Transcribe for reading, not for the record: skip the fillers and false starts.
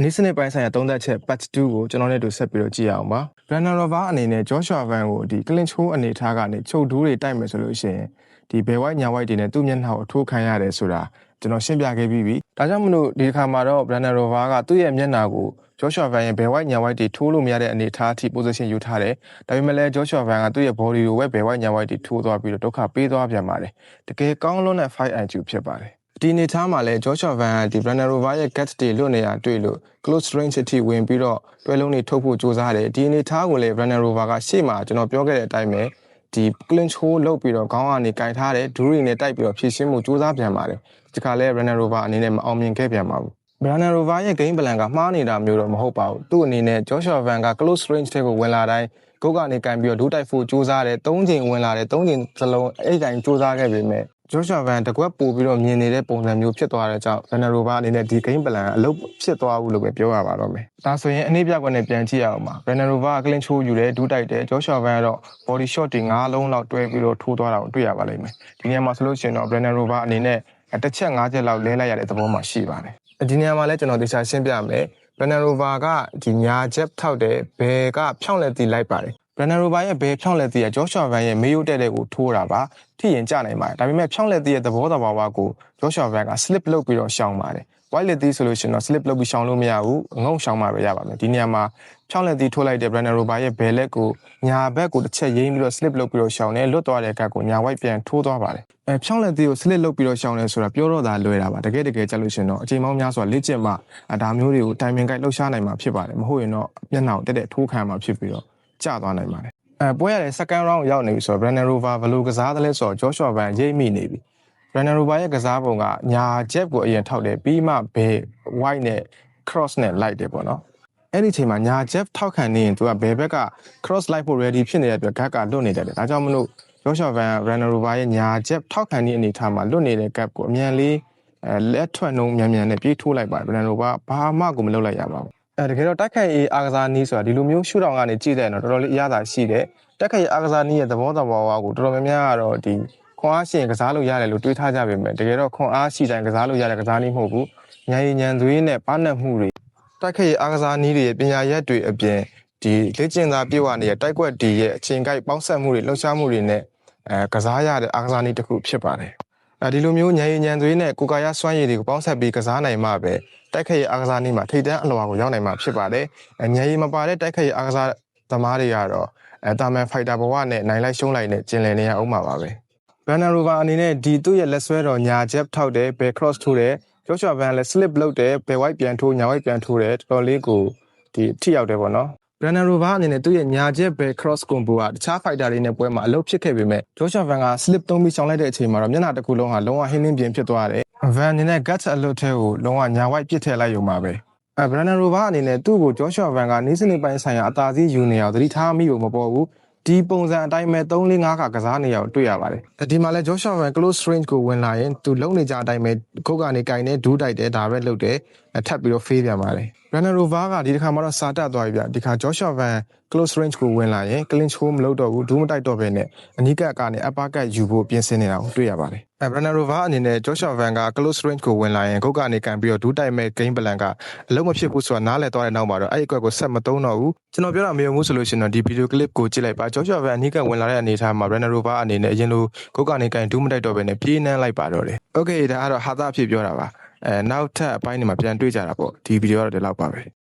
နေ့စနစ်ပိုင်းဆိုင်ရာသုံးသက်ချက် Part 2ကိုကျွန်တော်နဲ့တို့ဆက်ပြီးတော့ကြည့်အောင်ပါ Brandon Rover အနေနဲ့ Joshua Van ကိုဒီ Clinch Hole အနေထားကနေချုပ်ဒူးတွေတိုက်မယ်ဆိုလို့ရှိရင်ဒီဘယ်ဝိုက်ညာဝိုက်တွေနဲ့သူ့မျက်နှာကိုထိုးခံရတယ်ဆိုတာကျွန်တော်ရှင်းပြခဲ့ပြီးပြီဒါကြောင့်မလို့ဒီခါမှာတော့ Brandon Rover ကသူ့ရဲ့မျက်နှာကို Joshua Van ရဲ့ဘယ်ဝိုက်ညာဝိုက်တွေထိုးလို့မရတဲ့အနေထားအထိ position ယူထားတယ်ဒါပေမဲ့လည်း Joshua Van ကသူ့ရဲ့ body ကိုပဲဘယ်ဝိုက်ညာဝိုက်တွေထိုးသွားပြီးတော့ဒုက္ခပေးသွားပြန်ပါတယ်တကယ်ကောင်းလွန်းတဲ့ 5IQ ဖြစ်ပါတယ်ဒီအနေထားမှာလဲ Joshua Van ကဒီ Brandon Rover ရဲ့ guts တွေလွတ်နေရတွေ့လို့ close range အထိဝင်ပြီးတော့တွဲလုံးတွေထုတ်ဖို့ကြိုးစားတယ်ဒီအနေထားကိုလဲ Brandon Rover ကရှေ့မှာကျွန်တော်ပြောခဲ့တဲ့အတိုင်းပဲဒီ clinch hole လုပ်ပြီးတော့ခေါင်းကနေကင်ထားတယ်ဒူးတွေနဲ့တိုက်ပြီးတော့ဖြည့်ရှင်းမှုကြိုးစားပြန်ပါတယ်ဒီခါလဲ Brandon Rover အနေနဲ့မအောင်မြင်ခဲ့ပြန်ပါဘူး Brandon Rover ရဲ့ game plan ကမှားနေတာမျိုးတော့မဟုတ်ပါဘူးသူ့အနေနဲ့ Joshua Van က close range တွေကိုဝင်လာတိုင်းဂုတ်ကနေကန်ပြီးတော့ဒူးတိုက်ဖို့ကြိုးစားတယ်၃ချိန်ဝင်လာတယ်၃ချိန်စလုံးအဲ့တိုင်းကြိုးစားခဲ့ပေမဲ့ Joshua Van တကွက်ပို့ပြီးတော့မြင်နေတဲ့ပုံစံမျိုးဖြစ်သွားတဲ့ကြောင့် Brandon Rover အနေနဲ့ဒီ game plan အလုပ်ဖြစ်သွားဘူးလို့ပဲပြောရပါတော့မယ်ဒါဆိုရင်အနည်းပြကွက်နဲ့ပြန်ကြည့်ရအောင်ပါ Brandon Rover က clinch hole ယူတယ်ဒူးတိုက်တယ် Joshua Van ကတော့ body shot တွေ၅လုံးလောက်တွဲပြီးတော့ထိုးသွားတာကိုတွေ့ရပါလိမ့်မယ်ဒီနေရာမှာဆိုလို့ရှိရင်တော့ Brandon Rover အနေနဲ့တစ်ချက်၅ချက်လောက်လဲလိုက်ရတဲ့သဘောမှရှိပါတယ်ဒီနေရာမှာလည်းကျွန်တော်တခြားရှင်းပြမယ် Brandon Rover ကဒီညာချက်ထောက်တယ်ဘယ်ကဖြောင်းလက်တီလိုက်ပါတယ် Brandon Rover ရဲ့ဘယ်ဖြောင်းလက်တီက Joshua Van ရဲ့မေးရိုးတဲ့ကိုထိုးတာပါထိရင်ကျနိုင်ပါတယ်ဒါပေမဲ့ဖြောင်းလက်တီရဲ့သဘောတဘာဝကို Joshua Van က slip လုပ်ပြီးတော့ရှောင်ပါတယ် white လက်တီဆိုလို့ရှိရင်တော့ slip လုပ်ပြီးရှောင်လို့မရဘူးငုံရှောင်မှပဲရပါမယ်ဒီနေရာမှာဖြောင်းလက်တီထိုးလိုက်တဲ့ Brandon Rover ရဲ့ဘယ်လက်ကိုညာဘက်ကိုတစ်ချက်ရင်းပြီးတော့ slip လုပ်ပြီးတော့ရှောင်တယ်လွတ်သွားတဲ့ကတ်ကိုညာ white ပြန်ထိုးသွားပါတယ်ဖြောင်းလက်တီကို slip လုပ်ပြီးတော့ရှောင်တယ်ဆိုတာပြောတော့တာလွယ်တာပါတကယ်ကြလို့ရှိရင်တော့အချိန်ပေါင်းများစွာလေ့ကျင့်မှဒါမျိုးတွေကို timing guide လှုပ်ရှားနိုင်မှာဖြစ်ပါတယ်မဟုတ်ရင်တော့မျက်နှာကိုတက်ထိုးခံမှာဖြစ်ပြီးတော့ကျသွားနိုင်ပါတယ်ပွဲရတဲ့ second round ရောက်နေပြီဆိုတော့ Brandon Rover ဘယ်လိုကစားသလဲဆိုတော့ Joshua Van ရိပ်မိနေပြီ Brandon Rover ရဲ့ကစားပုံကညာ jab ကိုအရင်ထောက်တယ်ပြီးမှဘယ် white နဲ့ cross နဲ့လိုက်တယ်ပေါ့နော်အဲ့ဒီအချိန်မှာညာ jab ထောက်ခံနေရင်သူကဘယ်ဘက်က cross လိုက်ဖို့ ready ဖြစ်နေတဲ့အတွက်ဂတ်ကလွတ်နေတယ်ဒါကြောင့်မလို့ Joshua Van Brandon Rover ရဲ့ညာ jab ထောက်ခံနေအနေထားမှာလွတ်နေတဲ့ gap ကိုအမြန်လေးလက်ထွက်နှုံးမြန်နဲ့ပြေးထိုးလိုက်ပါတယ် Brandon Rover ဘာမှကိုမလုပ်လိုက်ရပါဘူးတကယ်တော့တိုက်ခိုက်ရေးအားကစားနည်းဆိုတာဒီလိုမျိုးရှုထောင့်ကနေကြည့်တဲ့တော့တော်တော်လေးအရသာရှိတယ်တိုက်ခိုက်ရေးအားကစားနည်းရဲ့သဘောတဘာဝကိုတော်တော်များများကတော့ဒီခွန်အားရှိရင်ကစားလို့ရတယ်လို့တွေးထားကြပေမဲ့တကယ်တော့ခွန်အားရှိတိုင်းကစားလို့ရတဲ့ကစားနည်းမဟုတ်ဘူးဉာဏ်ရည်ဉာဏ်သွေးနဲ့ပါနတ်မှုတွေတိုက်ခိုက်ရေးအားကစားနည်းတွေရဲ့ပညာရက်တွေအပြင်ဒီလေ့ကျင့်သားပြေဝနေတဲ့တိုက်ကွက်တီရဲ့အချိန်ကိုက်ပေါင်းဆက်မှုတွေလှုပ်ရှားမှုတွေနဲ့ကစားရတဲ့အားကစားနည်းတစ်ခုဖြစ်ပါတယ်ဒီလိုမျိုးဉာဏ်ရည်ဉာဏ်သွေးနဲ့ကိုယ်ကာယစွမ်းရည်တွေကိုပေါင်းဆက်ပြီးကစားနိုင်မှပဲတိုက်ခိုက်ရေးအားကစားနည်းမှာထိပ်တန်းအလွှာကိုရောက်နိုင်မှာဖြစ်ပါတယ်ဉာဏ်ရည်မပါတဲ့တိုက်ခိုက်ရေးအားကစားသမားတွေကတော့တာမန်ဖိုက်တာဘဝနဲ့နိုင်လိုက်ရှုံးလိုက်နဲ့ကျင်လည်နေရအောင်ပါပဲ Brandon Rover အနေနဲ့ဒီသူ့ရဲ့လက်ဆွဲတော်ညာ jab ထောက်တယ်ဘယ် cross ထိုးတယ် Joshua Van လည်း slip လုပ်တယ်ဘယ် white ပြန်ထိုးညာ white ပြန်ထိုးတယ်တော်တော်လေးကိုဒီထိရောက်တယ်ပေါ့နော် Brandon Rover အနေနဲ့သူ့ရဲ့ညာ jab ဘယ် cross combo ကတခြား fighter တွေနဲ့ပွဲမှာအလုပ်ဖြစ်ခဲ့ပေမဲ့ Joshua Van က slip သုံးပြီးရှောင်လိုက်တဲ့အချိန်မှာတော့မျက်နှာတစ်ခုလုံးဟာလုံးဝဟင်းလင်းပြင်းဖြစ်သွားတယ် Van အနေနဲ့ guts အလုပ်ထဲကိုလုံးဝညာ white ပစ်ထည့်လိုက်ရုံပါပဲBrandon Rover အနေနဲ့သူ့ကို Joshua Van ကနေ့စနစ်ပိုင်းဆိုင်ရာအသာစီးယူနေအောင်သတိထားမိလို့မပေါ်ဘူးဒီပုံစံအတိုင်းပဲ3-4-5ခါကစားနေရအောင်တွေ့ရပါတယ်ဒီမှာလဲ Joshua Van close range ကိုဝင်လာရင်သူလုံနေကြအတိုင်းပဲခုတ်ကနေကင်နေဒူးတိုက်တယ်ဒါပဲလုပ်တယ်ထပ်ပြီးတော့ဖေးပြန်ပါတယ် Brandon Rover ကဒီတစ်ခါမှတော့စာတက်သွားပြီဗျဒီခါ Joshua Van close range ကိုဝင်လာရင် clinch hole မလုပ်တော့ဘူးဒူးမတိုက်တော့ဘဲနဲ့အနီးကပ်ကနေ upper cut ယူဖို့ပြင်ဆင်နေတာကိုတွေ့ရပါတယ်Brandon Rover အနေနဲ့ Joshua Van က close range ကိုဝင်လာရင်ခုတ်ကနေကန်ပြီးတော့ဒူးတိုက်မဲ့ game plan ကအလုံးမဖြစ်ဘူးဆိုတာနားလည်သွားတဲ့နောက်မှာတော့အဲ့ဒီအကွက်ကိုဆက်မသုံးတော့ဘူးကျွန်တော်ပြောတာမယုံဘူးဆိုလို့ရှိရင်တော့ဒီ video clip ကိုကြည့်လိုက်ပါ Joshua Van အနီးကပ်ဝင်လာတဲ့အနေအထားမှာ Brandon Rover အနေနဲ့အရင်လိုခုတ်ကနေကန်ဒူးမတိုက်တော့ဘဲနဲ့ပြေးနှမ်းလိုက်ပါတော့တယ် Okay ဒါကတော့ဟာသအဖြစ်ပြောတာပါနောက်ထပ်အပိုင်းတွေမှာပြန်တွေ့ကြတာပေါ့ဒီ video ကတော့ဒီလောက်ပါပဲ